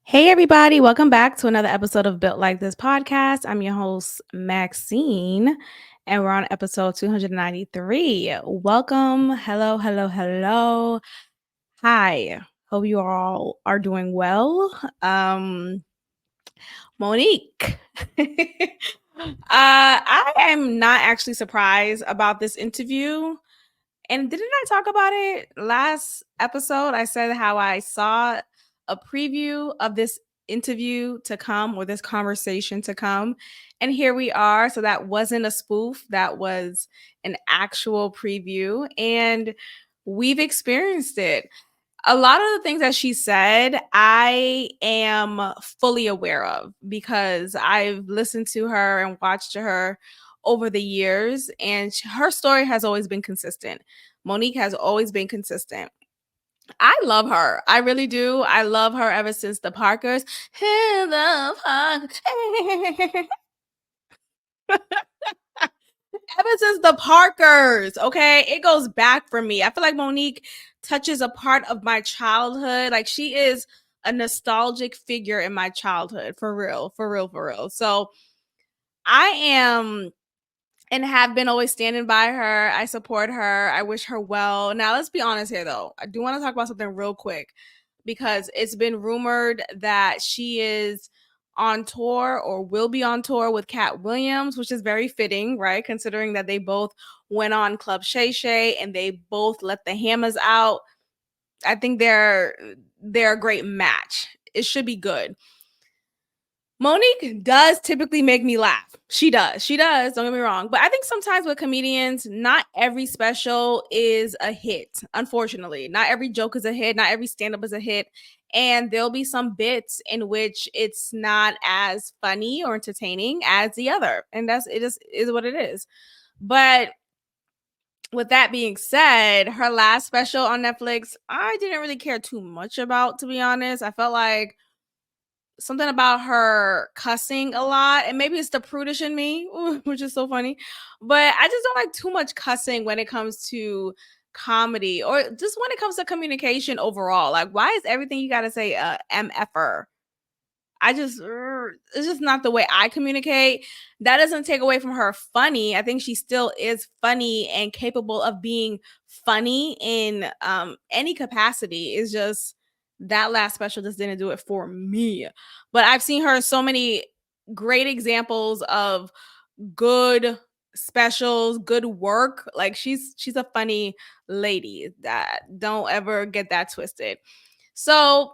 Hey, everybody, welcome back to another episode of Built Like This podcast. I'm your host, Maxine, and we're on episode 293. Welcome. Hello, hello, hello. Hi. Hope you all are doing well. Monique. I am not actually surprised about this interview. And didn't I talk about it last episode? I said how I saw a preview of this interview to come or this conversation to come. And here we are. So that wasn't a spoof, that was an actual preview. And we've experienced it. A lot of the things that she said, I am fully aware of because I've listened to her and watched her over the years, and her story has always been consistent. Monique has always been consistent. I love her. I really do. I love her ever since the Parkers. Ever since the Parkers, okay? It goes back for me. I feel like Monique touches a part of my childhood. Like she is a nostalgic figure in my childhood, for real, for real, for real. So I am and have been always standing by her. I support her. I wish her well. Now, let's be honest here, though. I do want to talk about something real quick because it's been rumored that she is on tour or will be on tour with Cat Williams, which is very fitting, right? Considering that they both went on Club Shay Shay and they both let the hammers out. I think they're a great match. It should be good. Monique does typically make me laugh. She does. She does. Don't get me wrong. But I think sometimes with comedians, not every special is a hit. Unfortunately, not every joke is a hit. Not every stand up is a hit. And there'll be some bits in which it's not as funny or entertaining as the other. And it just is what it is. But with that being said, her last special on Netflix, I didn't really care too much about, to be honest. I felt like something about her cussing a lot, and maybe it's the prudish in me, which is so funny, but I just don't like too much cussing when it comes to comedy or just when it comes to communication overall. Like, why is everything you got to say mf'er? It's just not the way I communicate. That doesn't take away from her funny. I think she still is funny and capable of being funny in any capacity. It's just that last special just didn't do it for me. But I've seen her so many great examples of good specials, good work. Like she's a funny lady. That don't ever get that twisted. So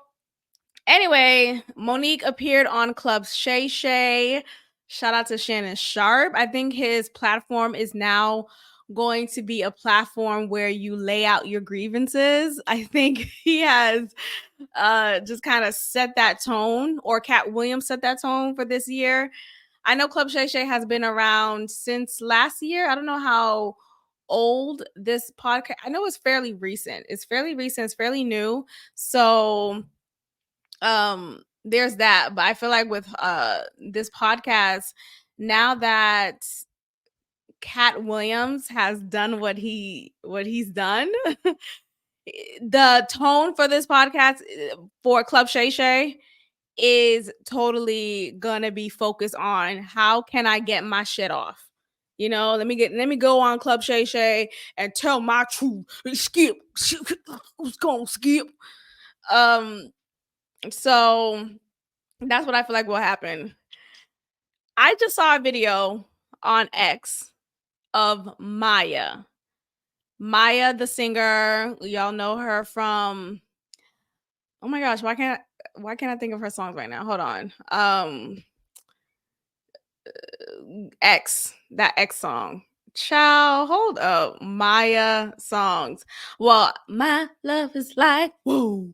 anyway, Monique appeared on Club Shay Shay. Shout out to Shannon Sharp. I think his platform is now going to be a platform where you lay out your grievances. I think he has just kind of set that tone, or Cat Williams set that tone for this year. I know Club Shay Shay has been around since last year. I don't know how old this podcast. I know it's fairly recent. It's fairly recent. It's fairly new. So there's that. But I feel like with this podcast, now that Cat Williams has done what he's done, the tone for this podcast for Club Shay Shay is totally gonna be focused on how can I get my shit off. You know, let me go on Club Shay Shay and tell my truth. Skip, who's gonna skip? Um, so that's what I feel like will happen. I just saw a video on X of Maya. Maya, the singer. Y'all know her from, oh my gosh, why can't I think of her songs right now? Hold on. X, that X song. Child, hold up. Maya songs. Well, my love is like, whoa.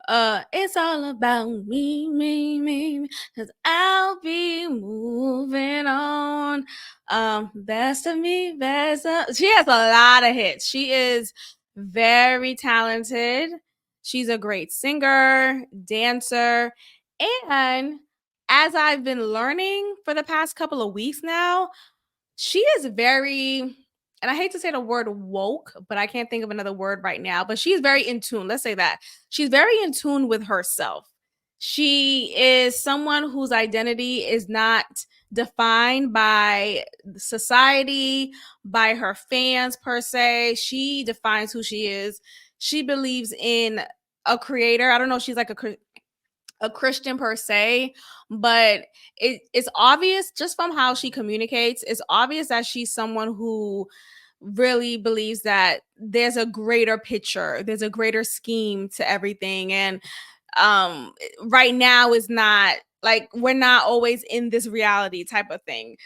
It's all about me, me, me, cause I'll be moving on. Best of me, best of. She has a lot of hits. She is very talented. She's a great singer, dancer, and as I've been learning for the past couple of weeks now, she is very, and I hate to say the word woke, but I can't think of another word right now, but she's very in tune. Let's say that. She's very in tune with herself. She is someone whose identity is not defined by society, by her fans per se. She defines who she is. She believes in a creator. I don't know if she's like a Christian per se, but it's obvious just from how she communicates. It's obvious that she's someone who really believes that there's a greater picture, there's a greater scheme to everything. And right now is not like, we're not always in this reality type of thing.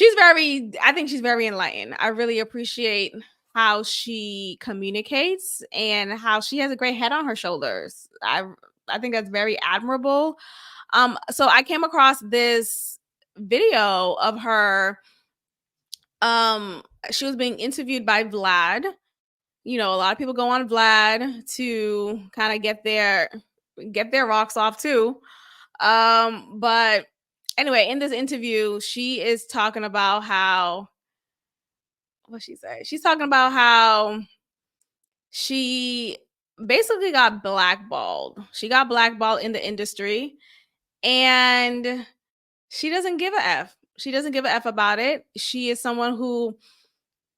I think she's very enlightened. I really appreciate how she communicates and how she has a great head on her shoulders. I think that's very admirable. So I came across this video of her. She was being interviewed by Vlad. You know, a lot of people go on Vlad to kind of get their rocks off too. But anyway, in this interview, she is talking about how, what she say? She's talking about how she basically got blackballed. She got blackballed in the industry, and she doesn't give a F. She doesn't give a F about it. She is someone who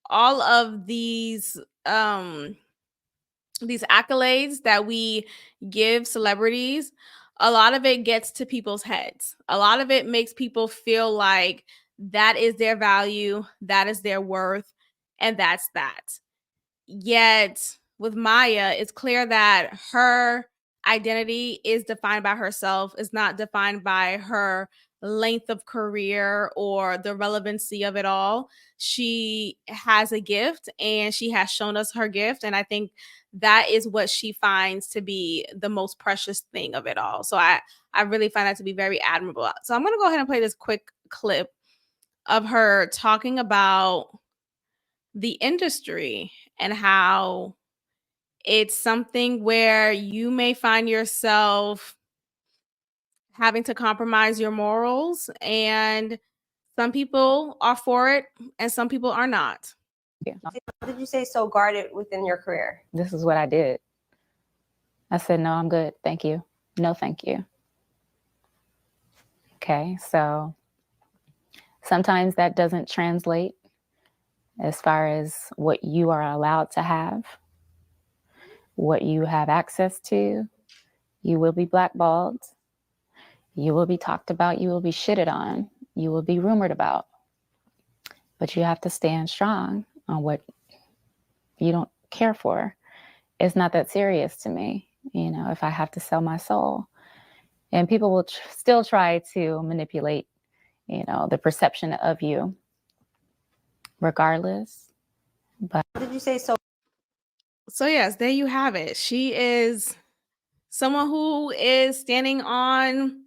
all of these accolades that we give celebrities, a lot of it gets to people's heads. A lot of it makes people feel like that is their value, that is their worth, and that's that. Yet with Maya, it's clear that her identity is defined by herself, is not defined by her length of career or the relevancy of it all. She has a gift and she has shown us her gift. And I think that is what she finds to be the most precious thing of it all. So I really find that to be very admirable. So I'm going to go ahead and play this quick clip of her talking about the industry and how it's something where you may find yourself having to compromise your morals, and some people are for it and some people are not. How did you stay so guarded within your career? This is what I did. I said, no, I'm good. Thank you. No, thank you. Okay, so sometimes that doesn't translate as far as what you are allowed to have, what you have access to. You will be blackballed. You will be talked about. You will be shitted on. You will be rumored about. But you have to stand strong on what you don't care for. It's not that serious to me, you know, if I have to sell my soul. And people will still try to manipulate, you know, the perception of you regardless. But How did you stay so? So yes, there you have it. She is someone who is standing on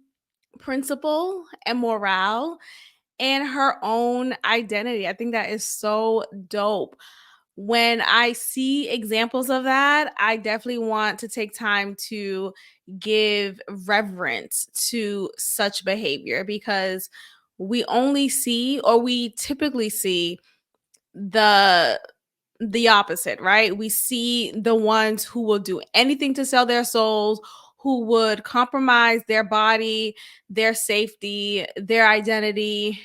principle and morale and her own identity. I think that is so dope. When I see examples of that, I definitely want to take time to give reverence to such behavior, because we only see, or we typically see, the opposite, right? We see the ones who will do anything to sell their souls, who would compromise their body, their safety, their identity.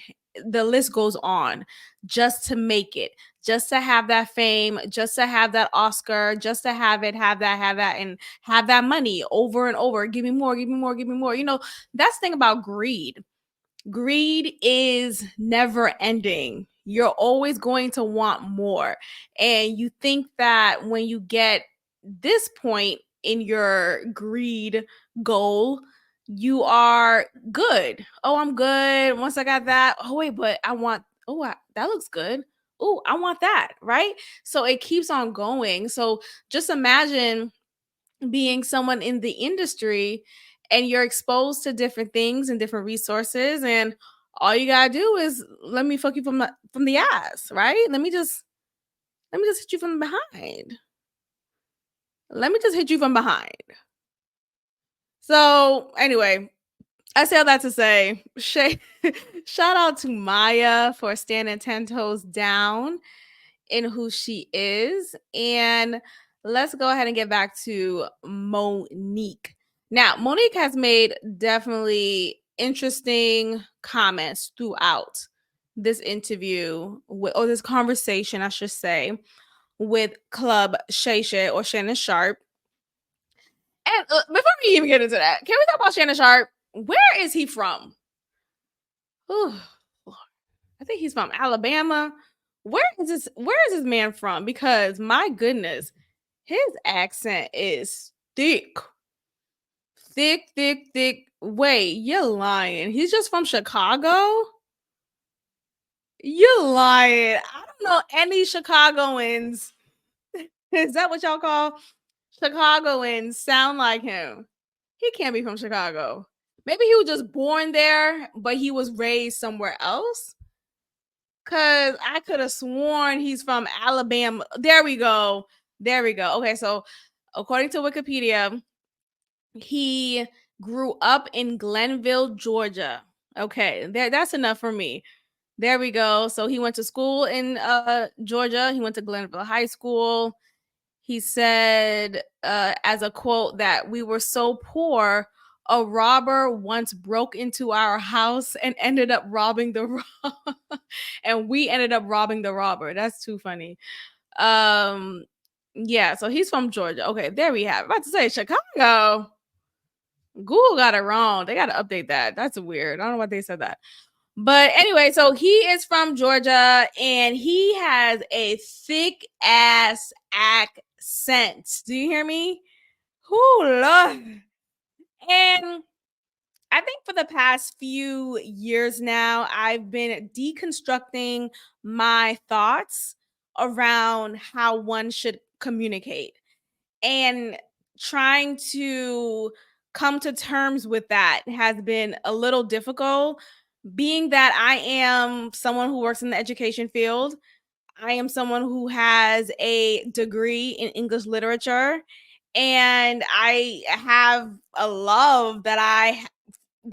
The list goes on, just to make it, just to have that fame, just to have that Oscar, just to have it, have that, and have that money over and over. Give me more, give me more, give me more. You know, that's the thing about greed. Greed is never ending. You're always going to want more. And you think that when you get this point in your greed goal, you are good. Oh, I'm good. Once I got that, oh, wait, but I want, that looks good. Oh, I want that. Right. So it keeps on going. So just imagine being someone in the industry and you're exposed to different things and different resources, and all you gotta do is let me fuck you from the ass, right? Let me just hit you from behind. Let me just hit you from behind. So anyway, I say all that to say, shout out to Maya for standing 10 toes down in who she is. And let's go ahead and get back to Monique. Now, Monique has made definitely interesting comments throughout this interview or this conversation, I should say, with Club Shay Shay or Shannon Sharp. And before we even get into that, can we talk about Shannon Sharp? Where is he from? Ooh, I think he's from Alabama. Where is this man from? Because my goodness, his accent is thick. Thick. Wait, you're lying. He's just from Chicago? You're lying. I don't know any Chicagoans. Is that what y'all call Chicagoans sound like him? He can't be from Chicago. Maybe he was just born there, but he was raised somewhere else. Cause I could have sworn he's from Alabama. There we go. Okay, so according to Wikipedia, he grew up in Glenville, Georgia. Okay, that's enough for me. There we go. So he went to school in Georgia. He went to Glenville High School. He said, as a quote, that we were so poor, a robber once broke into our house and ended up robbing the and we ended up robbing the robber. That's too funny. Yeah, so he's from Georgia. Okay, there we have it. About to say Chicago. Google got it wrong. They got to update that. That's weird. I don't know why they said that. But anyway, so he is from Georgia and he has a thick ass accent. Do you hear me? Whoo, Lord. And I think for the past few years now, I've been deconstructing my thoughts around how one should communicate and trying to come to terms with that has been a little difficult, being that I am someone who works in the education field. I am someone who has a degree in English literature, and I have a love that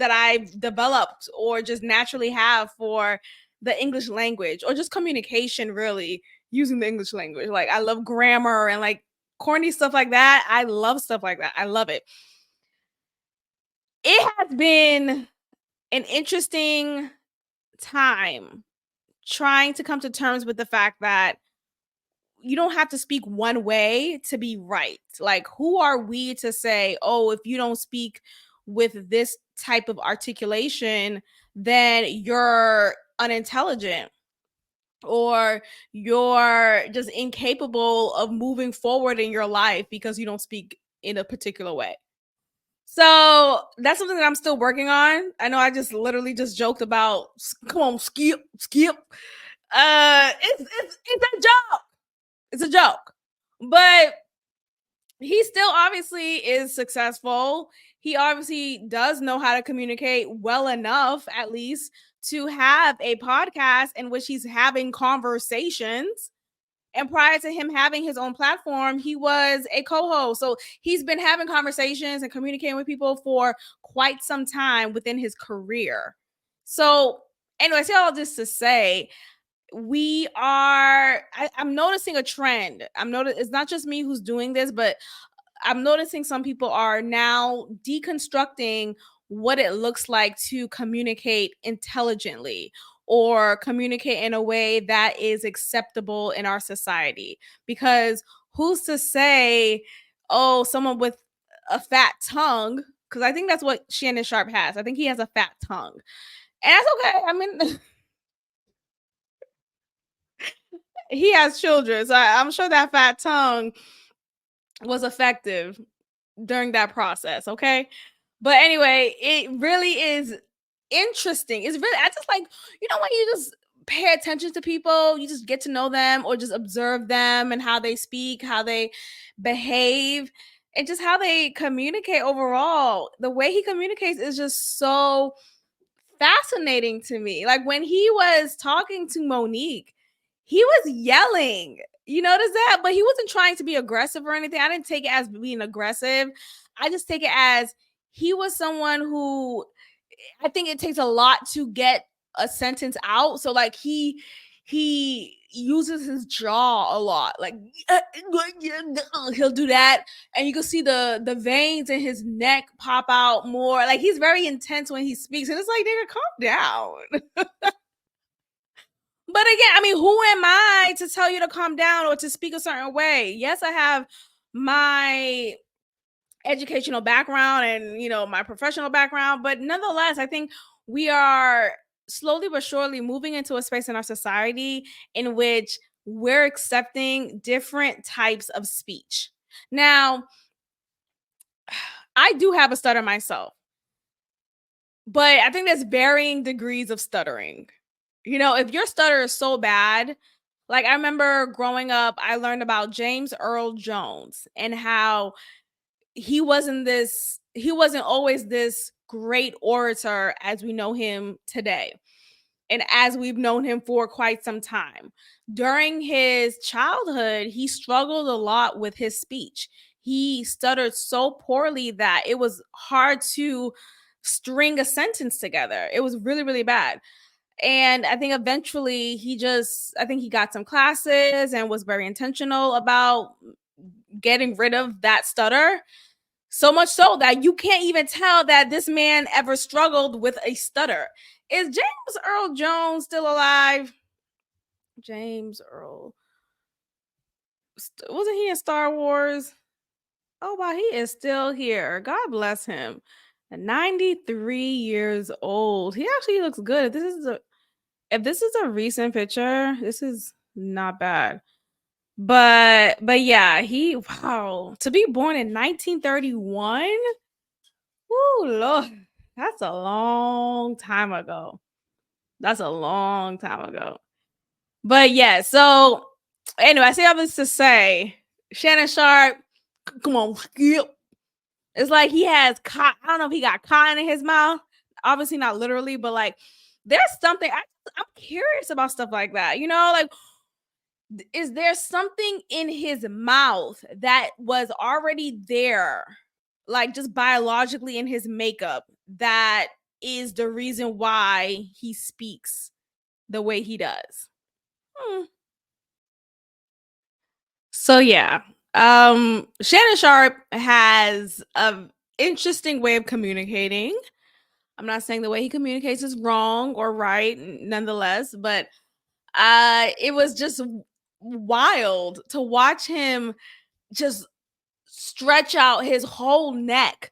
I've developed or just naturally have for the English language or just communication, really using the English language. Like, I love grammar and like corny stuff like that. I love stuff like that. I love it. It has been an interesting time trying to come to terms with the fact that you don't have to speak one way to be right. Like, who are we to say, oh, if you don't speak with this type of articulation, then you're unintelligent or you're just incapable of moving forward in your life because you don't speak in a particular way. So that's something that I'm still working on. I know I just literally just joked about, come on, skip. It's a joke. It's a joke. But he still obviously is successful. He obviously does know how to communicate well enough, at least, to have a podcast in which he's having conversations. And prior to him having his own platform, he was a co-host. So he's been having conversations and communicating with people for quite some time within his career. So anyway, I say all this to say, I'm noticing a trend. It's not just me who's doing this, but I'm noticing some people are now deconstructing what it looks like to communicate intelligently or communicate in a way that is acceptable in our society. Because who's to say, oh, someone with a fat tongue, because I think that's what Shannon Sharp has. I think he has a fat tongue. And that's okay. I mean, he has children, so I'm sure that fat tongue was effective during that process, okay? But anyway, it really is interesting. It's really, I just like, when you just pay attention to people, you just get to know them or just observe them and how they speak, how they behave, and just how they communicate overall. The way he communicates is just so fascinating to me. Like, when he was talking to Monique, he was yelling. You notice that? But he wasn't trying to be aggressive or anything. I didn't take it as being aggressive. I just take it as he was someone who, I think it takes a lot to get a sentence out. So like he uses his jaw a lot. Like he'll do that, and you can see the veins in his neck pop out more. Like he's very intense when he speaks, and it's like, nigga, calm down. But again, I mean, who am I to tell you to calm down or to speak a certain way? Yes, I have my educational background and, you know, my professional background, but nonetheless, I think we are slowly but surely moving into a space in our society in which we're accepting different types of speech. Now, I do have a stutter myself, but I think there's varying degrees of stuttering. You know, if your stutter is so bad, like I remember growing up, I learned about James Earl Jones and how he wasn't always this great orator as we know him today and as we've known him for quite some time. During his childhood, he struggled a lot with his speech. He stuttered so poorly that it was hard to string a sentence together. It was really, really bad. And I think eventually I think he got some classes and was very intentional about getting rid of that stutter. So much so that you can't even tell that this man ever struggled with a stutter. Is James Earl Jones still alive? James Earl. Wasn't he in Star Wars? Oh, wow, he is still here. God bless him. 93 years old. He actually looks good. If this is a recent picture, this is not bad. But yeah, wow, to be born in 1931. Ooh, Lord, that's a long time ago. That's a long time ago. But yeah, so anyway, I say all this to say, Shannon Sharp, come on, yep. It's like he has I don't know if he got cotton in his mouth. Obviously not literally, but like there's something I'm curious about stuff like that. You know, like is there something in his mouth that was already there, like just biologically in his makeup, that is the reason why he speaks the way he does? So yeah, Shannon Sharp has an interesting way of communicating. I'm not saying the way he communicates is wrong or right, nonetheless, but it was just wild to watch him just stretch out his whole neck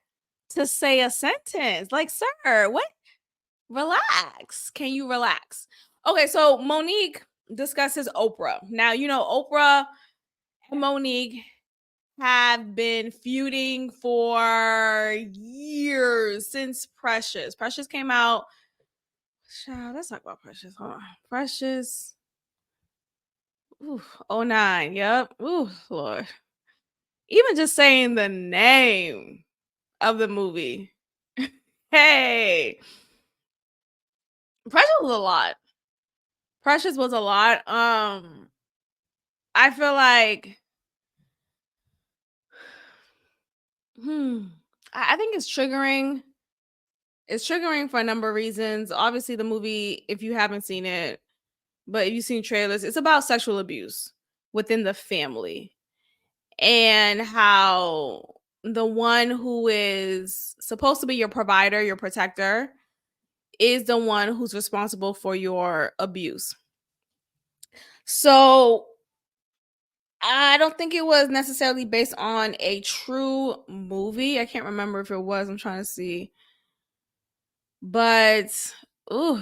to say a sentence. Like, sir, what? Relax. Can you relax? Okay, so Monique discusses Oprah. Now, you know, Oprah and Monique have been feuding for years since Precious. Precious came out. Child, let's talk about Precious. Hold on. Precious. Ooh, 09. Yep. Ooh, Lord. Even just saying the name of the movie. Hey. Precious was a lot. Precious was a lot. I feel like I think it's triggering. It's triggering for a number of reasons. Obviously, the movie, if you haven't seen it, but if you've seen trailers, it's about sexual abuse within the family and how the one who is supposed to be your provider, your protector, is the one who's responsible for your abuse. So I don't think it was necessarily based on a true movie. I can't remember if it was. I'm trying to see. But ooh,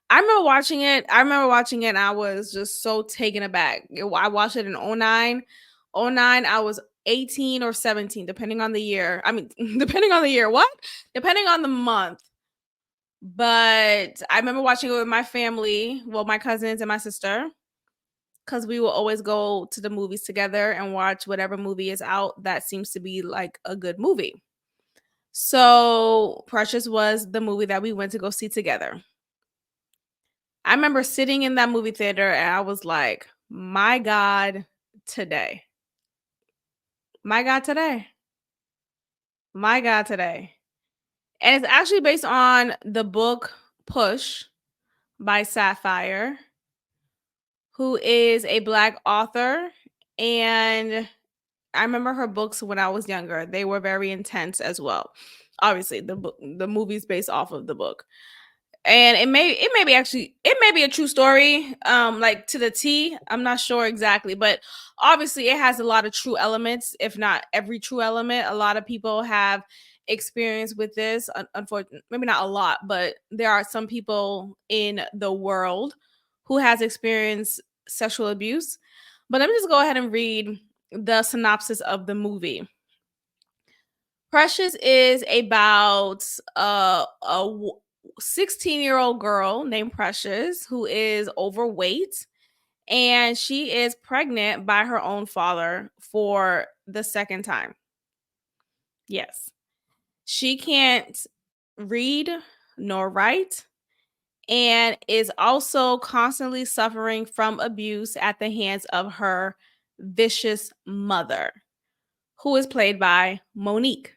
I remember watching it. And I was just so taken aback. I watched it in 09. 09, I was 18 or 17, depending on the year. I mean, depending on the year. What? Depending on the month. But I remember watching it with my family, well, my cousins and my sister, because we will always go to the movies together and watch whatever movie is out that seems to be like a good movie. So Precious was the movie that we went to go see together. I remember sitting in that movie theater and I was like, my God, today. My God, today. My God, today. And it's actually based on the book Push by Sapphire, who is a Black author. And I remember her books when I was younger. They were very intense as well. Obviously, the movie's based off of the book. And it may be a true story, like to the T. I'm not sure exactly, but obviously it has a lot of true elements, if not every true element. A lot of people have experience with this. Unfortunately, maybe not a lot, but there are some people in the world who has experienced sexual abuse. But let me just go ahead and read the synopsis of the movie. Precious is about a 16-year-old girl named Precious who is overweight, and she is pregnant by her own father for the second time. Yes. She can't read nor write and is also constantly suffering from abuse at the hands of her vicious mother, who is played by Monique.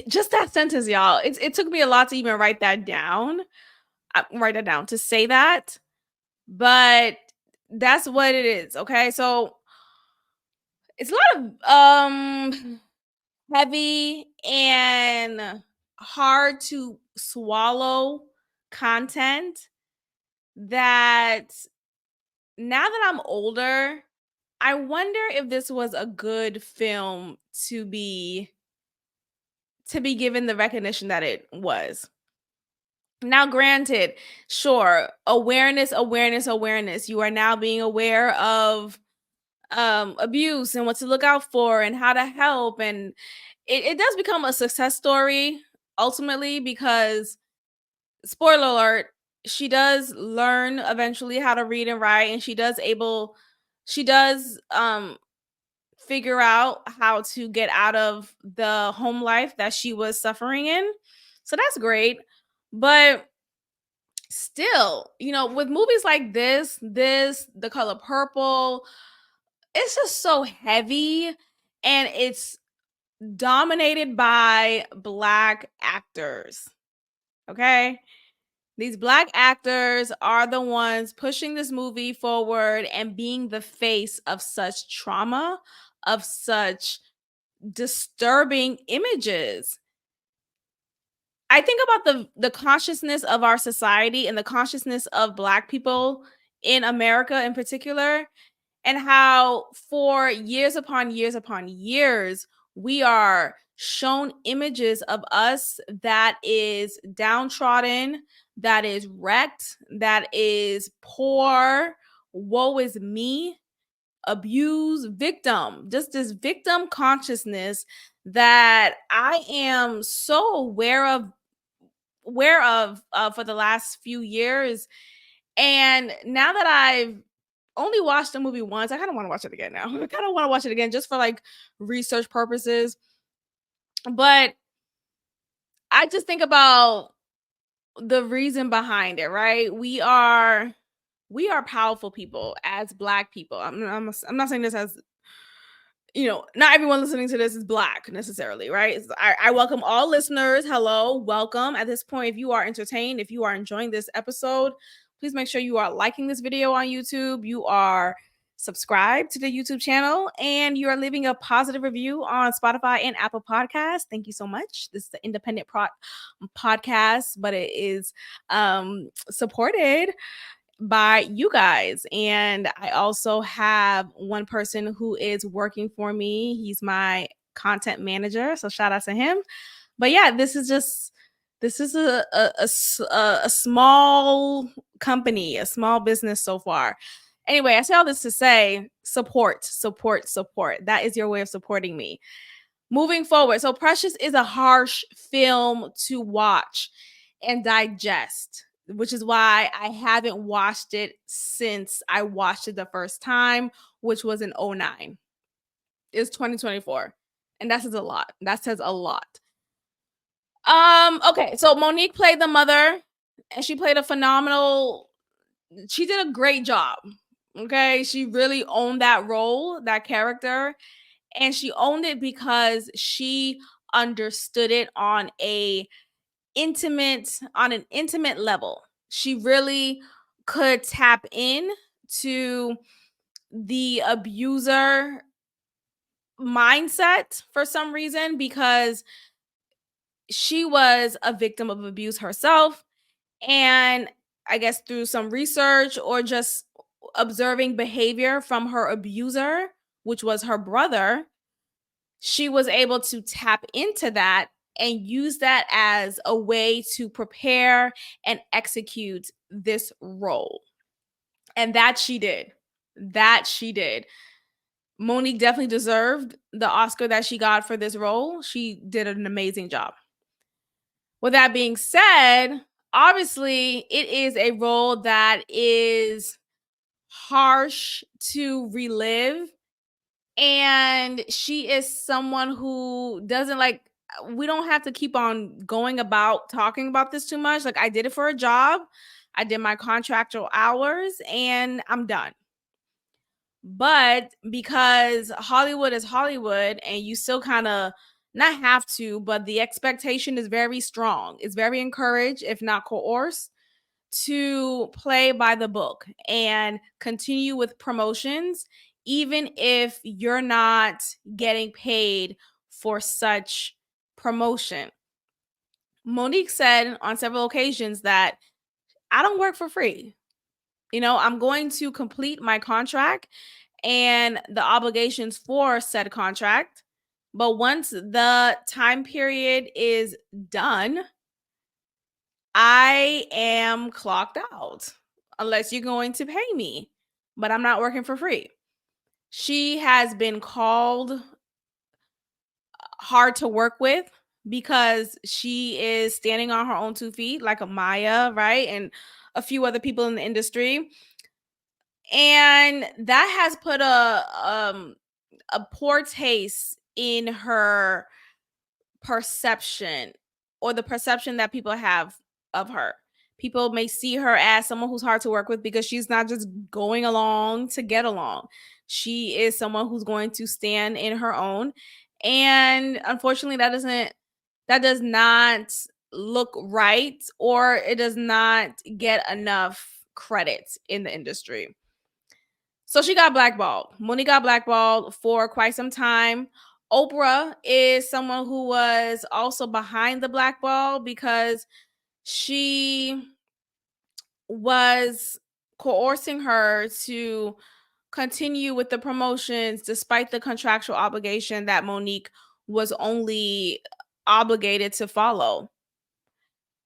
Just that sentence, y'all. It took me a lot to even write that down. To say that, but that's what it is. Okay, so it's a lot of heavy and hard to swallow content that now that I'm older, I wonder if this was a good film to be given the recognition that it was. Now, granted, sure, awareness. You are now being aware of abuse and what to look out for and how to help. And it does become a success story ultimately because, spoiler alert, she does learn eventually how to read and write, and she does figure out how to get out of the home life that she was suffering in. So that's great. But still, with movies like this, The Color Purple, it's just so heavy, and it's dominated by Black actors. Okay? These Black actors are the ones pushing this movie forward and being the face of such trauma, of such disturbing images. I think about the consciousness of our society and the consciousness of Black people in America in particular, and how for years upon years we are shown images of us that is downtrodden, that is wrecked, that is poor, woe is me, abused, victim, just this victim consciousness that I am so aware of for the last few years. And now that I've only watched the movie once, I kind of want to watch it again now. I kind of want to watch it again just for like research purposes. But I just think about the reason behind it, right? We are powerful people as Black people. I'm not saying this as, not everyone listening to this is Black necessarily, right? I welcome all listeners. Hello, welcome. At this point, if you are entertained, if you are enjoying this episode, please make sure you are liking this video on YouTube, you are subscribed to the YouTube channel, and you are leaving a positive review on Spotify and Apple Podcasts. Thank you so much. This is the independent podcast, but it is supported by you guys. And I also have one person who is working for me. He's my content manager, so shout out to him. But yeah, this is a small company, a small business so far. Anyway, I say all this to say support. That is your way of supporting me moving forward. So Precious is a harsh film to watch and digest, which is why I haven't watched it since I watched it the first time, which was in 2009. It's 2024. And that says a lot. Okay, so Monique played the mother, and she did a great job. Okay, she really owned that role, that character, and she owned it because she understood it on an intimate level. She really could tap in to the abuser mindset for some reason, because she was a victim of abuse herself. And I guess through some research or just observing behavior from her abuser, which was her brother, she was able to tap into that and use that as a way to prepare and execute this role. And that she did. That she did. Monique definitely deserved the Oscar that she got for this role. She did an amazing job. With that being said, obviously, it is a role that is harsh to relive. And she is someone who doesn't like, we don't have to keep on going about talking about this too much. Like, I did it for a job, I did my contractual hours, and I'm done. But because Hollywood is Hollywood, and you still kind of not have to, but the expectation is very strong. It's very encouraged, if not coerced, to play by the book and continue with promotions, even if you're not getting paid for such promotion. Monique said on several occasions that I don't work for free. I'm going to complete my contract and the obligations for said contract. But once the time period is done, I am clocked out unless you're going to pay me, but I'm not working for free. She has been called hard to work with because she is standing on her own 2 feet, like a Maya, right? And a few other people in the industry. And that has put a poor taste in her perception, or the perception that people have of her. People may see her as someone who's hard to work with because she's not just going along to get along. She is someone who's going to stand in her own. And unfortunately, that does not look right, or it does not get enough credit in the industry. So she got blackballed. Monique got blackballed for quite some time. Oprah is someone who was also behind the blackball because she was coercing her to continue with the promotions despite the contractual obligation that Monique was only obligated to follow.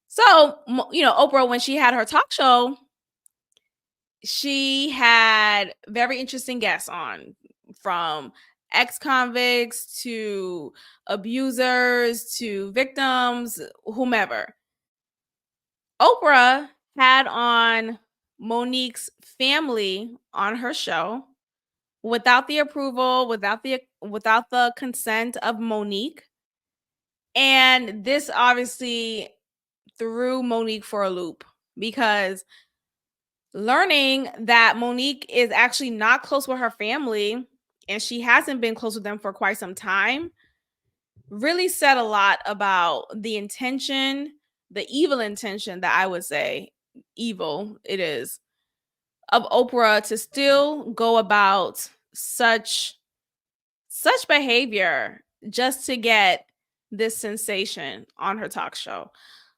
So, Oprah, when she had her talk show, she had very interesting guests on, from ex-convicts to abusers to victims, whomever. Oprah had on Monique's family on her show without the approval, without the consent of Monique. And this obviously threw Monique for a loop, because learning that Monique is actually not close with her family, and she hasn't been close with them for quite some time, really said a lot about the intention, the evil intention, that I would say evil it is, of Oprah to still go about such behavior just to get this sensation on her talk show.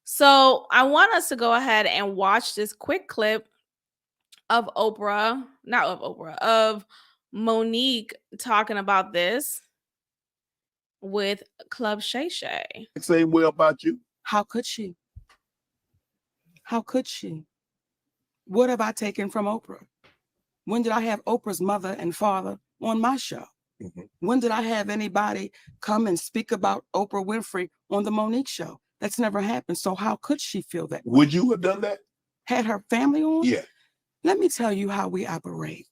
So I want us to go ahead and watch this quick clip of Monique talking about this with Club Shay Shay. Same way about you. How could she? How could she? What have I taken from Oprah? When did I have Oprah's mother and father on my show? Mm-hmm. When did I have anybody come and speak about Oprah Winfrey on the Monique show? That's never happened. So how could she feel that way? Would you have done that? Had her family on? Yeah. Let me tell you how we operate.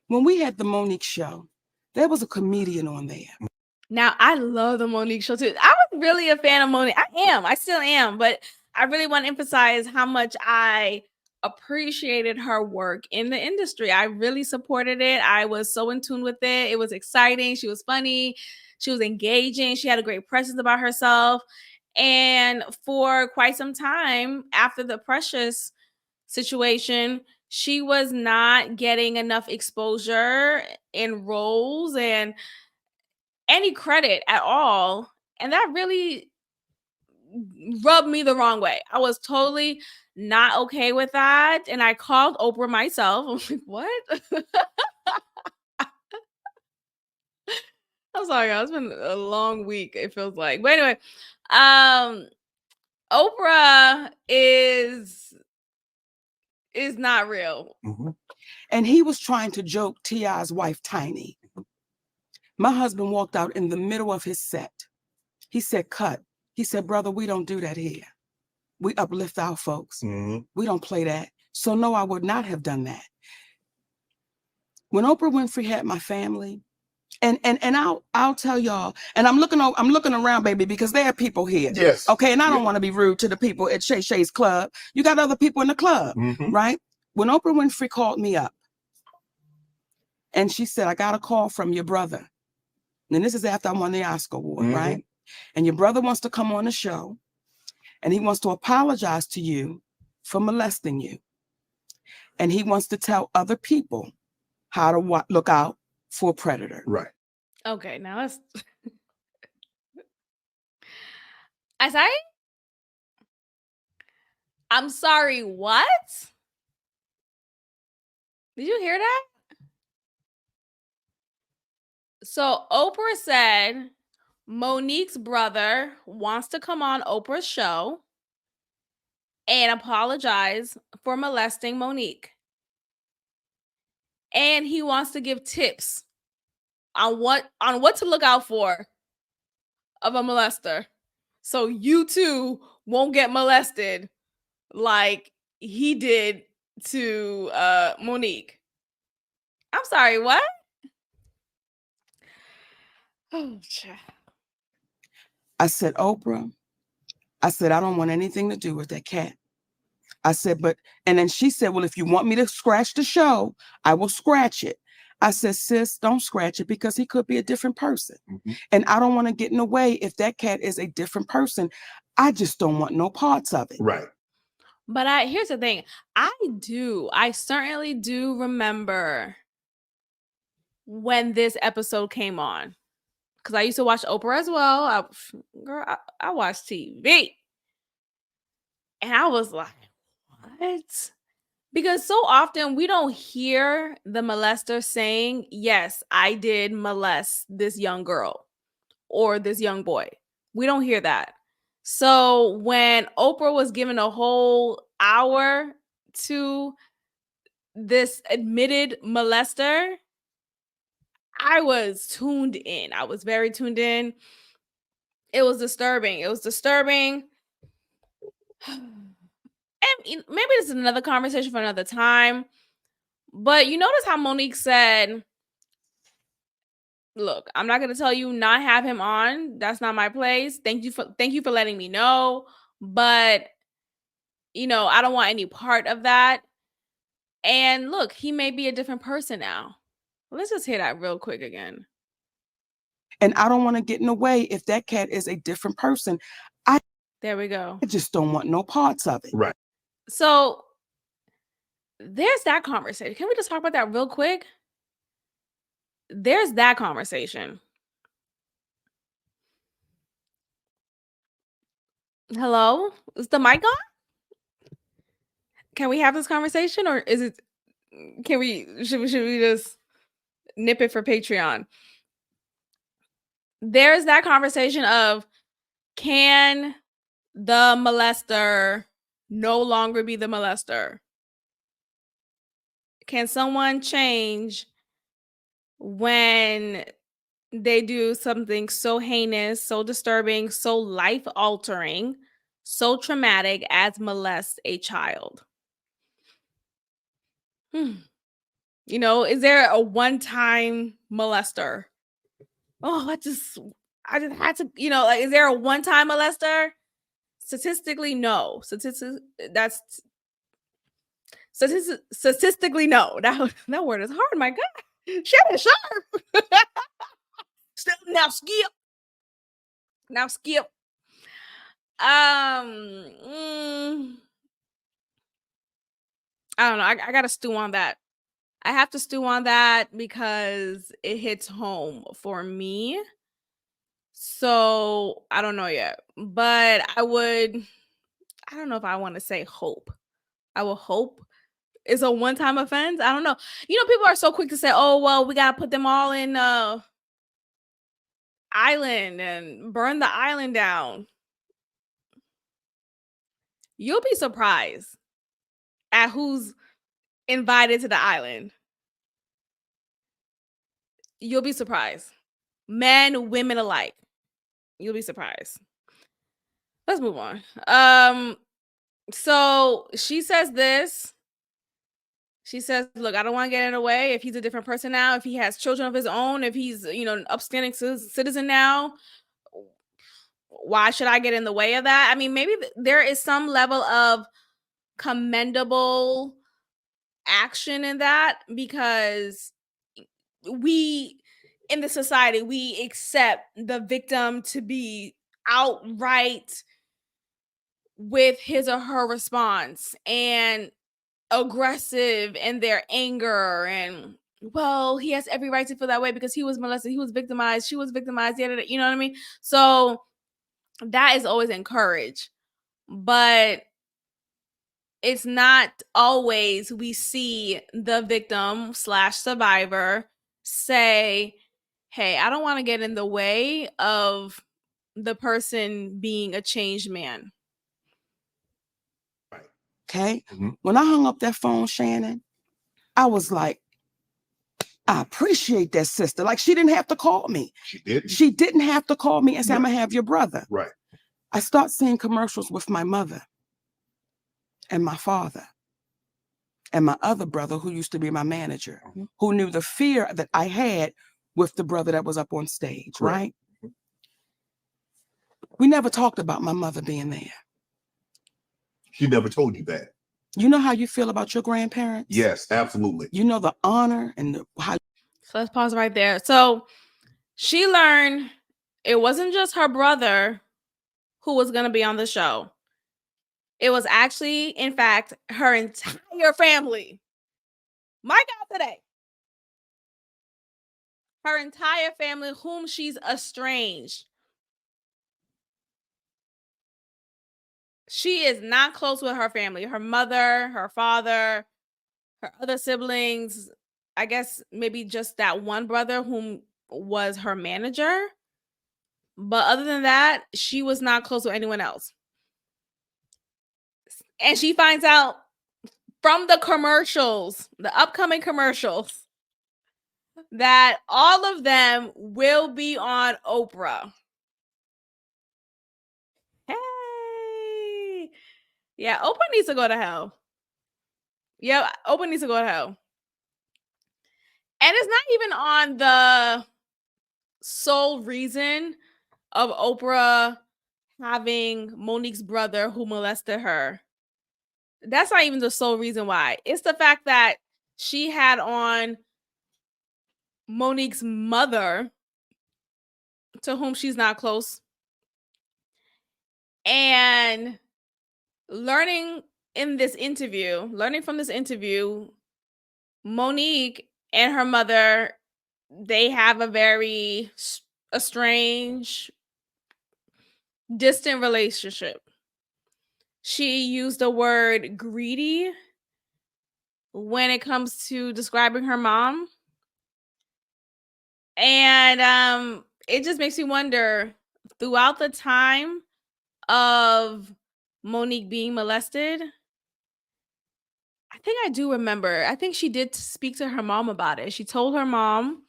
When we had the Monique show, there was a comedian on there. Now, I love the Monique show too. I was really a fan of Monique. I still am, but I really want to emphasize how much I appreciated her work in the industry. I really supported it. I was so in tune with it. It was exciting. She was funny. She was engaging. She had a great presence about herself. And for quite some time after the Precious situation, she was not getting enough exposure in roles and any credit at all. And that really rubbed me the wrong way. I was totally not okay with that. And I called Oprah myself. I was like, what? I'm sorry, y'all. It's been a long week, it feels like. But anyway, Oprah is not real. Mhm. And he was trying to joke T.I.'s wife, Tiny. My husband walked out in the middle of his set. He said, cut. He said, brother, we don't do that here. We uplift our folks. Mhm. We don't play that. So no, I would not have done that. When Oprah Winfrey had my family, and I'll tell y'all, and I'm looking around, baby, because there are people here. Yes. Okay, and I don't Yeah. want to be rude to the people at Shay Shay's club. You got other people in the club, Mhm. right? When Oprah Winfrey called me up and she said, I got a call from your brother. And this is after I won the Oscar award, Mhm. right? And your brother wants to come on the show and he wants to apologize to you for molesting you. And he wants to tell other people how to look out for a predator. Right. Okay, now let's. I'm sorry, what? Did you hear that? So Oprah said Monique's brother wants to come on Oprah's show and apologize for molesting Monique. And he wants to give tips on what to look out for of a molester. So you too won't get molested like he did to Monique. I'm sorry, what? Oh, child. I said, Oprah, I said, I don't want anything to do with that cat. I said, and then she said, well, if you want me to scratch the show, I will scratch it. I said, sis, don't scratch it because he could be a different person. Mhm. And I don't want to get in the way if that cat is a different person. I just don't want no parts of it. Right. But here's the thing. I certainly do remember when this episode came on. Because I used to watch Oprah as well. I watched TV. And I was like, what? Because so often we don't hear the molester saying, yes, I did molest this young girl or this young boy. We don't hear that. So when Oprah was given a whole hour to this admitted molester, I was tuned in. I was very tuned in. It was disturbing. And maybe this is another conversation for another time. But you notice how Monique said, look, I'm not going to tell you not have him on. That's not my place. Thank you for letting me know. But, I don't want any part of that. And look, he may be a different person now. Let's just hear that real quick again. And I don't want to get in the way if that cat is a different person. There we go. I just don't want no parts of it. Right. So there's that conversation. Can we just talk about that real quick? There's that conversation. Hello? Is the mic on? Can we have this conversation or is it should we just nip it for Patreon? There's that conversation of, can the molester no longer be the molester? Can someone change when they do something so heinous, so disturbing, so life-altering, so traumatic as molest a child? Is there a one-time molester? Oh, I just had to, is there a one-time molester? Statistically, no. Statistically, no. That word is hard. My God, sharp. Now skip. I don't know. I got to stew on that. I have to stew on that because it hits home for me. So I don't know yet, but I don't know if I want to say hope. I will hope it's a one-time offense. I don't know. People are so quick to say, oh, well, we got to put them all in island and burn the island down. You'll be surprised at who's invited to the island. You'll be surprised. Men, women alike. You'll be surprised. Let's move on. So she says this. She says, look, I don't want to get in the way. If he's a different person now, if he has children of his own, if he's, an upstanding citizen now, why should I get in the way of that? I mean, maybe there is some level of commendable action in that, because we in the society, we accept the victim to be outright with his or her response and aggressive in their anger, and well, he has every right to feel that way because he was molested, he was victimized, she was victimized, you know what I mean? So that is always encouraged, but it's not always we see the victim / survivor say, hey, I don't want to get in the way of the person being a changed man. Okay. When I hung up that phone, Shannon, I was like, I appreciate that sister. Like, she didn't have to call me. She didn't have to call me and say, I'm going to have your brother. Right. I start seeing commercials with my mother and my father and my other brother, who used to be my manager, who knew the fear that I had with the brother that was up on stage, right? We never talked about my mother being there. She never told you that. You know how you feel about your grandparents? Yes, absolutely. You know the honor and how. So let's pause right there. So she learned it wasn't just her brother who was going to be on the show. It was actually, in fact, her entire family. My God, today. Her entire family, whom she's estranged. She is not close with her family. Her mother, her father, her other siblings. I guess maybe just that one brother whom was her manager. But other than that, she was not close with anyone else. And she finds out from the commercials, the upcoming commercials, that all of them will be on Oprah. Hey. Yeah, Oprah needs to go to hell. Yeah, Oprah needs to go to hell. And it's not even on the sole reason of Oprah having Monique's brother who molested her. That's not even the sole reason why. It's the fact that she had on Monique's mother, to whom she's not close, and learning from this interview, Monique and her mother, they have a very estranged, distant relationship. She used the word greedy when it comes to describing her mom. And it just makes me wonder, throughout the time of Monique being molested, I think I do remember, I think she did speak to her mom about it. She told her mom,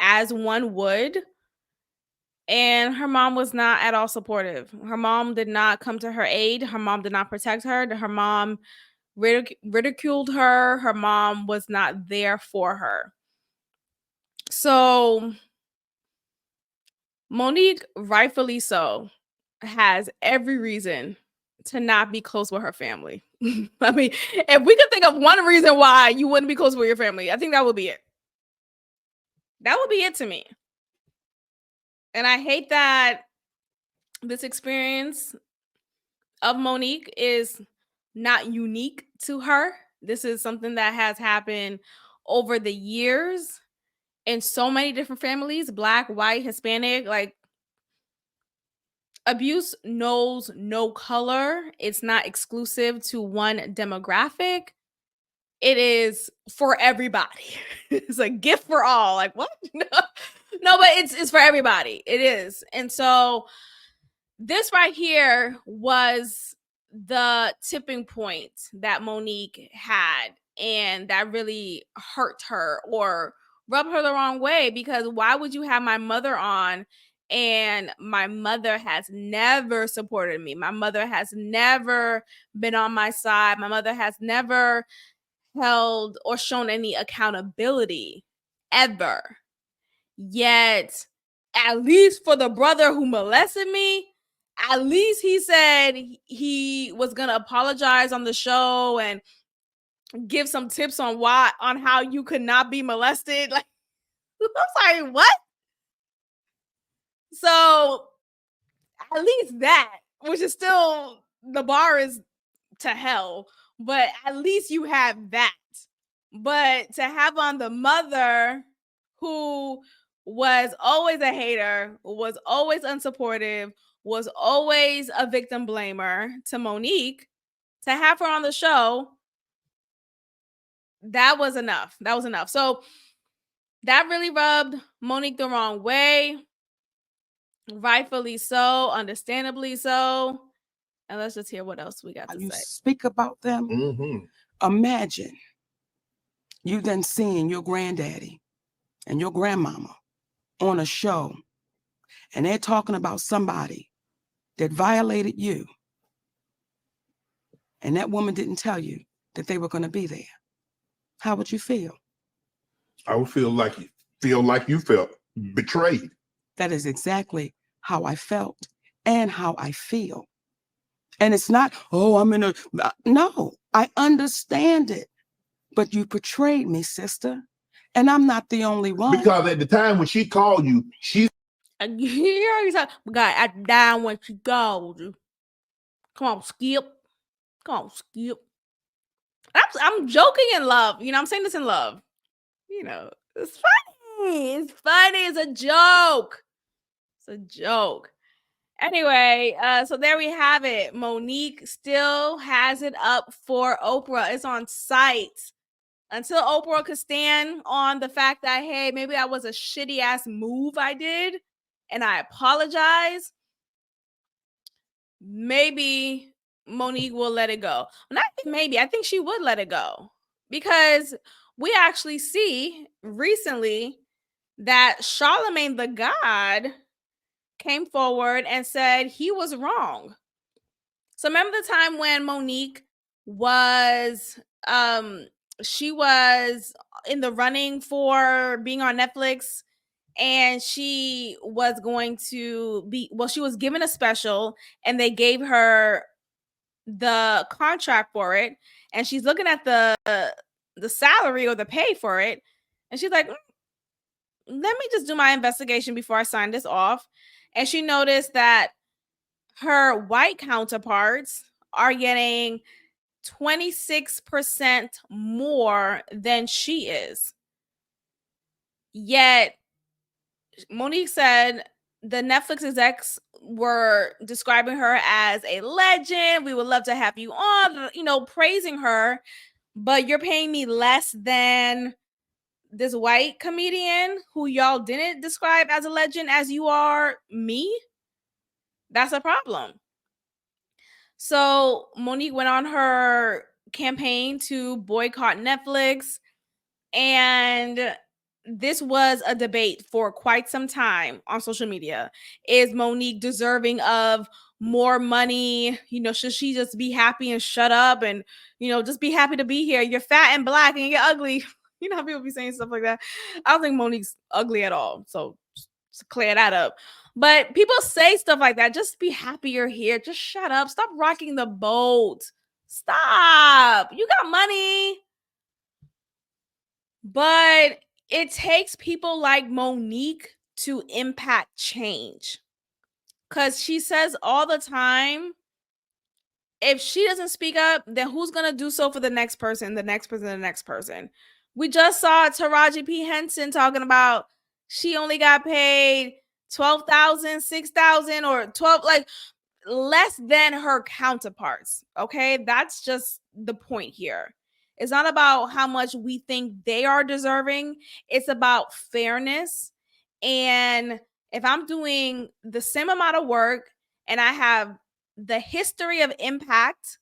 as one would, and her mom was not at all supportive. Her mom did not come to her aid. Her mom did not protect her. Her mom ridiculed her. Her mom was not there for her. So Monique, rightfully so, has every reason to not be close with her family. I mean, if we could think of one reason why you wouldn't be close with your family, I think that would be it. That would be it to me. And I hate that this experience of Monique is not unique to her. This is something that has happened over the years in so many different families, Black, white, Hispanic. Like, abuse knows no color. It's not exclusive to one demographic. It is for everybody. It's a gift for all. Like, what? No, but it's for everybody. It is. And so this right here was the tipping point that Monique had, and that really hurt her or rubbed her the wrong way, because why would you have my mother on, and my mother has never supported me. My mother has never been on my side. My mother has never held or shown any accountability ever. Yet, at least for the brother who molested me, at least he said he was going to apologize on the show and give some tips on how you could not be molested. Like, I'm sorry, what? So at least that, which is still, the bar is to hell, but at least you have that. But to have on the mother who was always a hater, was always unsupportive, was always a victim blamer to Monique, to have her on the show, that was enough. That was enough. So that really rubbed Monique the wrong way. Rightfully so, understandably so. And let's just hear what else we got to You say. speak about them. Mm-hmm. Imagine you then seeing your granddaddy and your grandmama on a show, and they're talking about somebody that violated you, and that woman didn't tell you that they were going to be there. How would you feel? I would feel like you felt betrayed. That is exactly how I felt and how I feel. And it's not, oh, I'm in a, no, I understand it. But you betrayed me, sister. And I'm not the only one. Because at the time when she called you, she You already said, we got at down when she goes. Come on, Skip. Come on, Skip. I'm joking in love. You know, I'm saying this in love. You know, it's funny. It's funny. It's a joke. It's a joke. Anyway, so there we have it. Monique still has it up for Oprah. It's on site. Until Oprah could stand on the fact that, hey, maybe that was a shitty ass move I did, and I apologize, maybe Monique will let it go. Not maybe, I think she would let it go, because we actually see recently that Charlemagne the God came forward and said he was wrong. So remember the time when Monique was she was in the running for being on Netflix, and she was going to be, well, she was given a special and they gave her the contract for it, and she's looking at the salary or the pay for it, and she's like, let me just do my investigation before I sign this off. And she noticed that her white counterparts are getting 26% more than she is. Yet Monique said the Netflix execs were describing her as a legend. We would love to have you on, you know, praising her, but you're paying me less than this white comedian who y'all didn't describe as a legend as you are me. That's a problem. So Monique went on her campaign to boycott Netflix, and this was a debate for quite some time on social media. Is Monique deserving of more money? You know, should she just be happy and shut up and, you know, just be happy to be here? You're fat and black and you're ugly. You know how people be saying stuff like that. I don't think Monique's ugly at all. So just clear that up. But people say stuff like that. Just be happy you're here. Just shut up. Stop rocking the boat. Stop. You got money. But it takes people like Monique to impact change. Because she says all the time if she doesn't speak up, then who's going to do so for the next person, the next person, the next person? We just saw Taraji P. Henson talking about she only got paid 12,000, 6,000, or 12, like less than her counterparts. Okay. That's just the point here. It's not about how much we think they are deserving, it's about fairness. And if I'm doing the same amount of work and I have the history of impact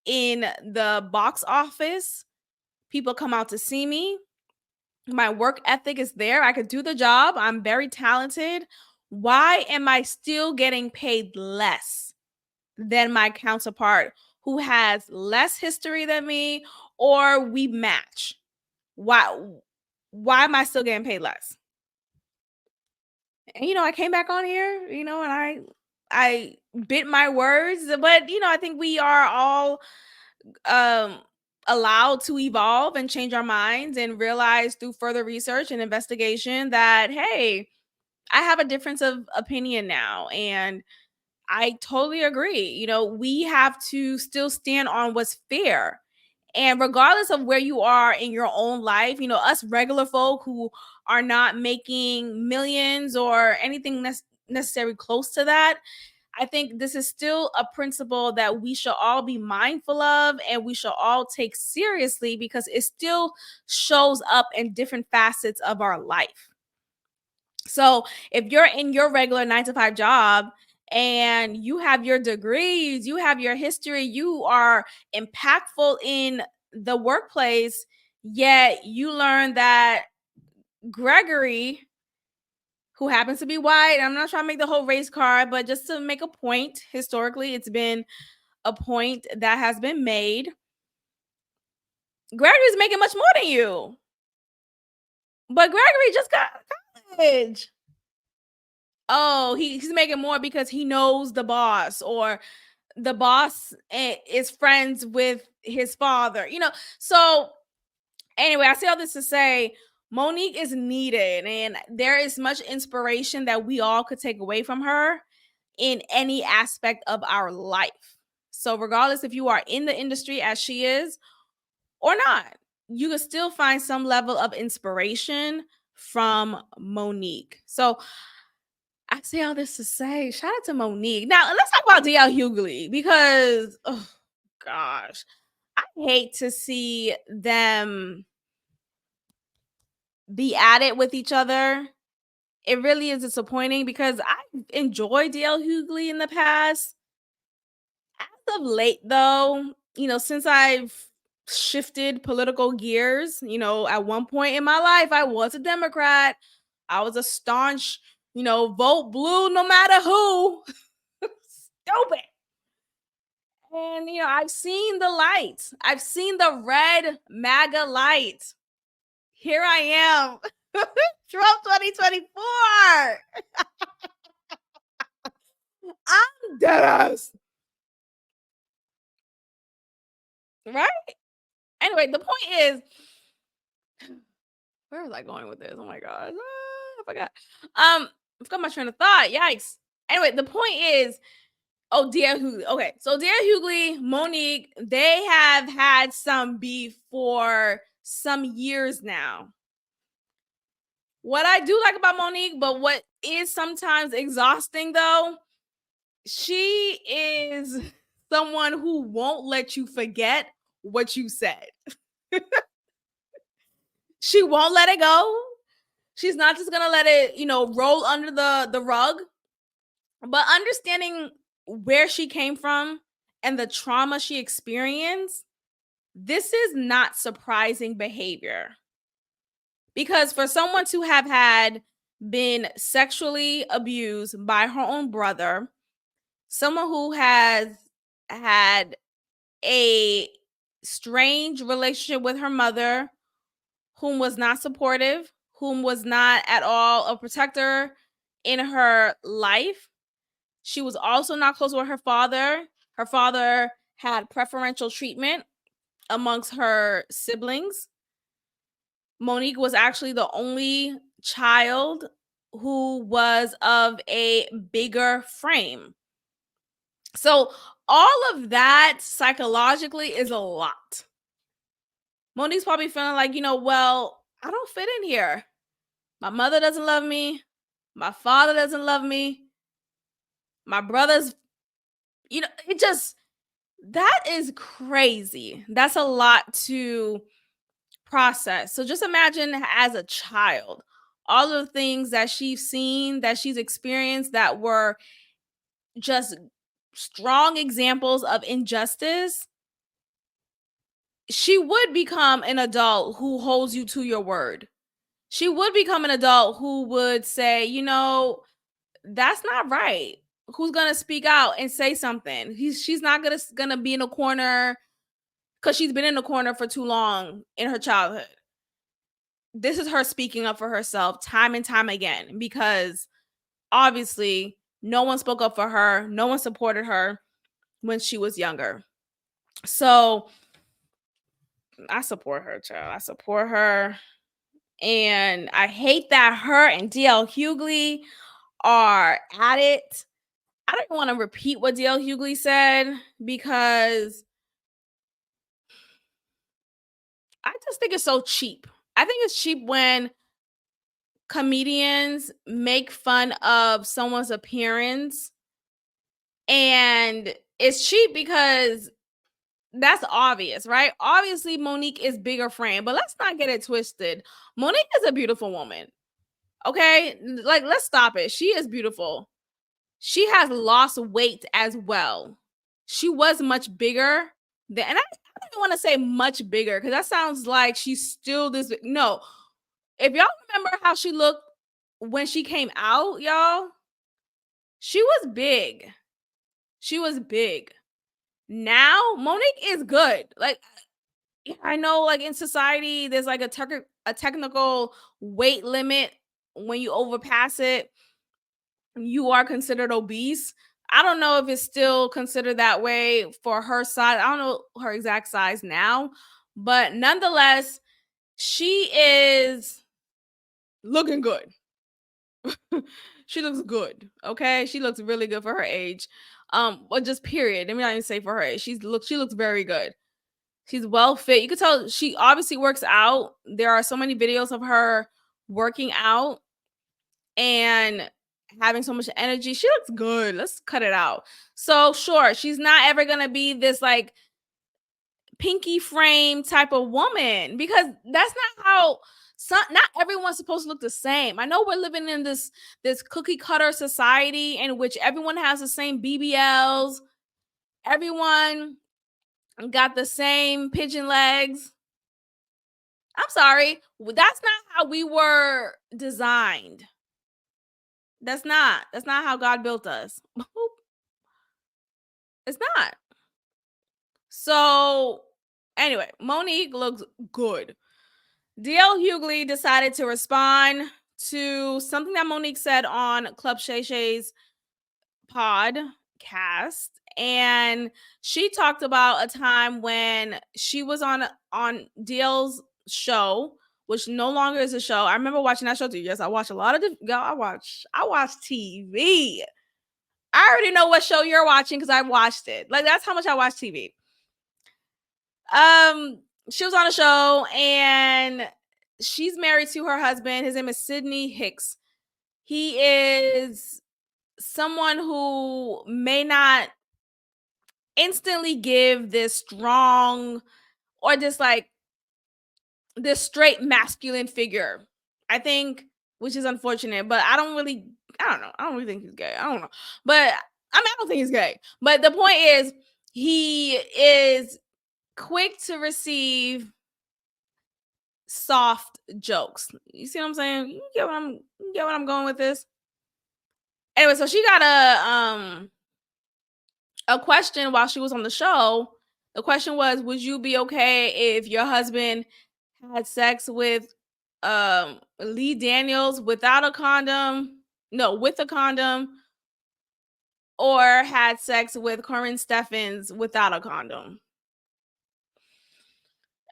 in the box office, people come out to see me, my work ethic is there, I could do the job, I'm very talented, why am I still getting paid less than my counterpart who has less history than me, or we match? Why am I still getting paid less? And I came back on here, and I bit my words, but I think we are all allowed to evolve and change our minds and realize through further research and investigation that, hey, I have a difference of opinion now. And I totally agree. We have to still stand on what's fair. And regardless of where you are in your own life, us regular folk who are not making millions or anything necessarily close to that, I think this is still a principle that we should all be mindful of and we should all take seriously, because it still shows up in different facets of our life. So if you're in your regular 9-to-5 job and you have your degrees, you have your history, you are impactful in the workplace, yet you learn that Gregory, who happens to be white, I'm not trying to make the whole race card, but just to make a point, historically, it's been a point that has been made. Gregory's making much more than you. But Gregory just got college. Oh, he's making more because he knows the boss, or the boss is friends with his father. So anyway, I say all this to say Monique is needed, and there is much inspiration that we all could take away from her in any aspect of our life. So regardless if you are in the industry as she is or not, you can still find some level of inspiration from Monique. So I say all this to say, shout out to Monique. Now, let's talk about DL Hughley, because, oh, gosh, I hate to see them be at it with each other. It really is disappointing because I enjoyed DL Hughley in the past. As of late, though, since I've shifted political gears, at one point in my life, I was a Democrat. I was a staunch, vote blue no matter who. Stupid. And, I've seen the light. I've seen the red MAGA light. Here I am. Trump 2024. I'm deadass. Right? Anyway, the point is, where was I going with this? Oh my gosh. I forgot. I forgot my train of thought. Yikes. Anyway, the point is, dear Hughley. Okay, so dear Hughley, Monique, they have had some beef for some years now. What I do like about Monique, but what is sometimes exhausting though, she is someone who won't let you forget what you said. She won't let it go. She's not just gonna let it, roll under the rug. But understanding where she came from and the trauma she experienced, this is not surprising behavior. Because for someone to have been sexually abused by her own brother, someone who has had a strange relationship with her mother, whom was not supportive, whom was not at all a protector in her life. She was also not close with her father. Her father had preferential treatment amongst her siblings. Monique was actually the only child who was of a bigger frame. So all of that psychologically is a lot. Monique's probably feeling like, well, I don't fit in here. My mother doesn't love me. My father doesn't love me. My brothers, that is crazy. That's a lot to process. So just imagine as a child, all of the things that she's seen, that she's experienced, that were just strong examples of injustice. She would become an adult who holds you to your word. She would become an adult who would say, that's not right. Who's gonna speak out and say something? She's not gonna be in a corner because she's been in a corner for too long in her childhood. This is her speaking up for herself time and time again, because obviously no one spoke up for her, no one supported her when she was younger. So I support her, child. I support her. And I hate that her and DL Hughley are at it. I don't want to repeat what DL Hughley said, because I just think it's so cheap. I think it's cheap when comedians make fun of someone's appearance, and it's cheap because that's obvious, right? Obviously, Monique is bigger frame, but let's not get it twisted. Monique is a beautiful woman. Okay? Like, let's stop it. She is beautiful. She has lost weight as well. She was much bigger than, and I don't even want to say much bigger, because that sounds like she's still this big. No. If y'all remember how she looked when she came out, y'all, she was big. She was big. Now, Monique is good. Like, I know, like, in society, there's like a technical weight limit. When you overpass it, you are considered obese. I don't know if it's still considered that way for her size. I don't know her exact size now, but nonetheless, she is looking good. She looks good. Okay. She looks really good for her age. But just period. Let me not even say for her age. She looks very good. She's well fit. You can tell she obviously works out. There are so many videos of her working out and having so much energy. She looks good. Let's cut it out. So sure, she's not ever gonna be this like pinky frame type of woman, because that's not how not everyone's supposed to look the same. I know we're living in this cookie cutter society in which everyone has the same BBLs, everyone got the same pigeon legs. I'm sorry, that's not how we were designed. That's not how God built us. It's not. So anyway, Monique looks good. DL Hughley decided to respond to something that Monique said on Club Shay Shay's podcast, and she talked about a time when she was on DL's show, which no longer is a show. I remember watching that show too. Yes, I watch a lot of I watch TV. I already know what show you're watching because I watched it. Like, that's how much I watch TV. She was on a show and she's married to her husband. His name is Sidney Hicks. He is someone who may not instantly give this strong or this straight masculine figure, I think, which is unfortunate, but I don't really think he's gay. I don't know. But I don't think he's gay. But the point is, he is quick to receive soft jokes. You see what I'm saying? You get what I'm going with this? Anyway, so she got a question while she was on the show. The question was, would you be okay if your husband had sex with Lee Daniels without a condom? No, with a condom, or had sex with Corinne Steffens without a condom?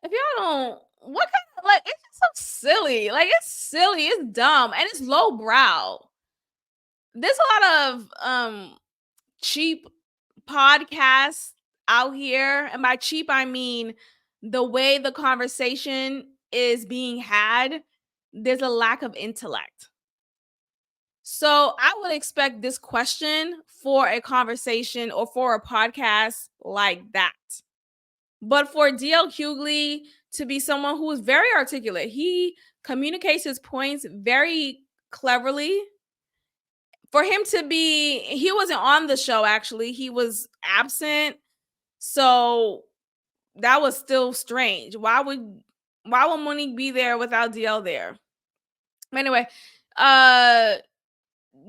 If y'all don't, what kind of, like, it's just so silly. Like, it's silly, it's dumb, and it's lowbrow. There's a lot of cheap podcasts out here, and by cheap I mean the way the conversation is being had, there's a lack of intellect. So I would expect this question for a conversation or for a podcast like that. But for DL Hughley to be someone who is very articulate, he communicates his points very cleverly. For him to be, he wasn't on the show, actually. He was absent. So that was still strange. Why would Monique be there without DL there? Anyway,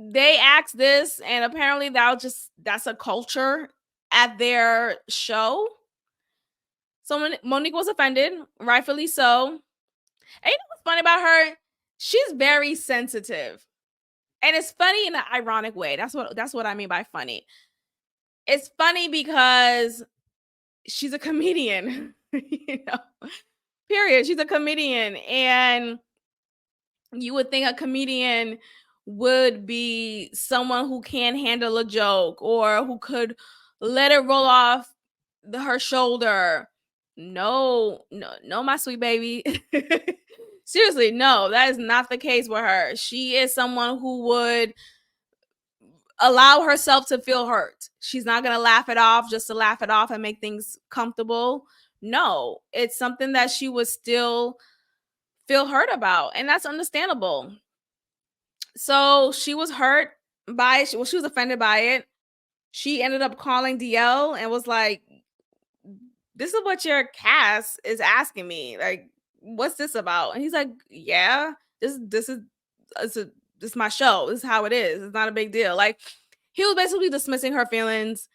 they asked this, and apparently that's a culture at their show. So Monique was offended, rightfully so. And you know what's funny about her? She's very sensitive. And it's funny in an ironic way. That's what I mean by funny. It's funny because she's a comedian, you know. Period. She's a comedian, and you would think a comedian would be someone who can handle a joke or who could let it roll off her shoulder. No, my sweet baby. Seriously, no, that is not the case with her. She is someone who would allow herself to feel hurt. She's not going to laugh it off just to laugh it off and make things comfortable. No, it's something that she would still feel hurt about, and that's understandable. So she was hurt by it. Well, she was offended by it. She ended up calling DL and was like, "This is what your cast is asking me. Like, what's this about?" And he's like, "Yeah, this is my show. This is how it is. It's not a big deal." Like, he was basically dismissing her feelings,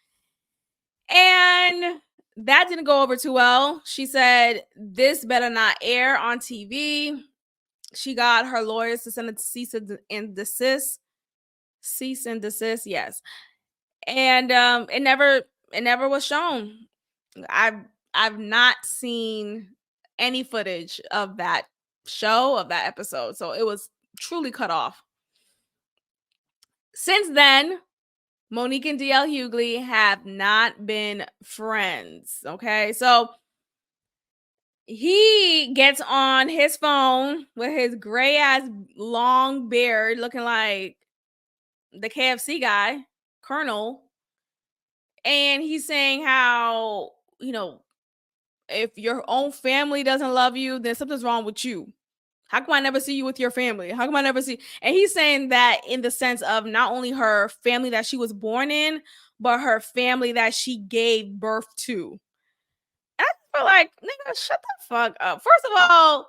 and that didn't go over too well. She said, "This better not air on TV." She got her lawyers to send a cease and desist. Cease and desist, yes. And it never was shown. I've not seen any footage of that show, of that episode. So it was truly cut off. Since then, Monique and DL Hughley have not been friends. Okay, so he gets on his phone with his gray ass long beard, looking like the KFC guy, Colonel, and he's saying how, you know, if your own family doesn't love you, then something's wrong with you. How come I never see you with your family? How come I never see? And he's saying that in the sense of not only her family that she was born in, but her family that she gave birth to. And I feel like, nigga, shut the fuck up. First of all,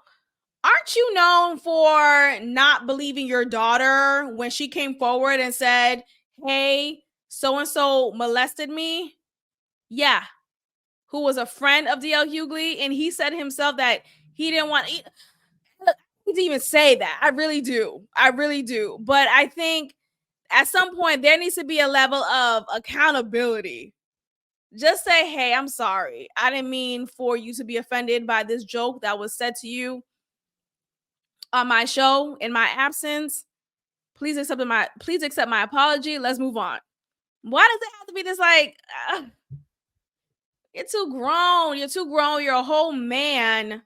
aren't you known for not believing your daughter when she came forward and said, "Hey, so-and-so molested me"? Yeah. Who was a friend of DL Hughley, and he said himself that he didn't want to even say that. I really do. But I think at some point there needs to be a level of accountability. Just say, "Hey, I'm sorry. I didn't mean for you to be offended by this joke that was said to you on my show in my absence. Please accept my apology. Let's move on." Why does it have to be this like you're too grown. You're a whole man,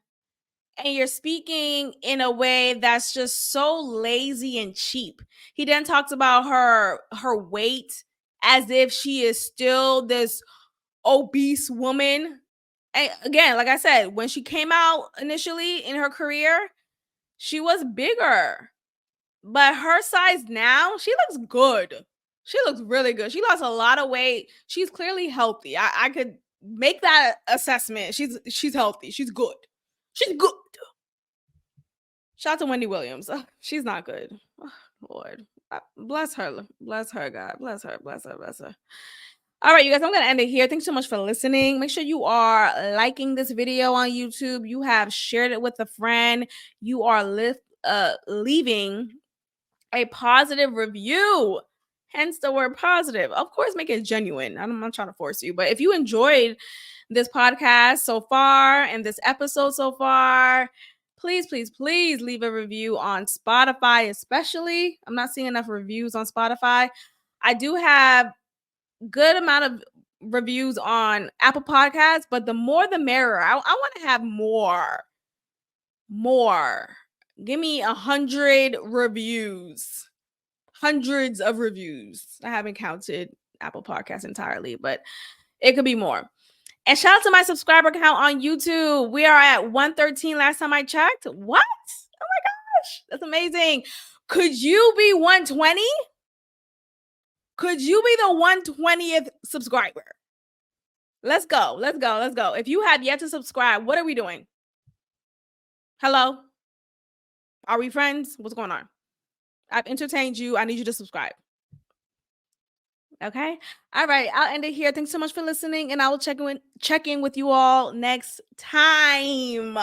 and you're speaking in a way that's just so lazy and cheap. He then talks about her weight as if she is still this obese woman. And again, like I said, when she came out initially in her career, she was bigger. But her size now, she looks good. She looks really good. She lost a lot of weight. She's clearly healthy. I could make that assessment. She's healthy. She's good. She's good. Shout out to Wendy Williams. She's not good. Oh, Lord. Bless her. Bless her, God. Bless her. All right, you guys, I'm going to end it here. Thanks so much for listening. Make sure you are liking this video on YouTube. You have shared it with a friend. You are leaving a positive review. Hence the word positive. Of course, make it genuine. I'm not trying to force you. But if you enjoyed this podcast so far and this episode so far, please leave a review on Spotify, especially. I'm not seeing enough reviews on Spotify. I do have good amount of reviews on Apple Podcasts, but the more the merrier. I want to have more. Give me 100 reviews. Hundreds of reviews. I haven't counted Apple Podcasts entirely, but it could be more. And shout out to my subscriber count on YouTube. We are at 113 last time I checked. What? Oh my gosh. That's amazing. Could you be 120? Could you be the 120th subscriber? Let's go. If you have yet to subscribe, what are we doing? Hello? Are we friends? What's going on? I've entertained you. I need you to subscribe. Okay. All right. I'll end it here. Thanks so much for listening, and I will check in with you all next time.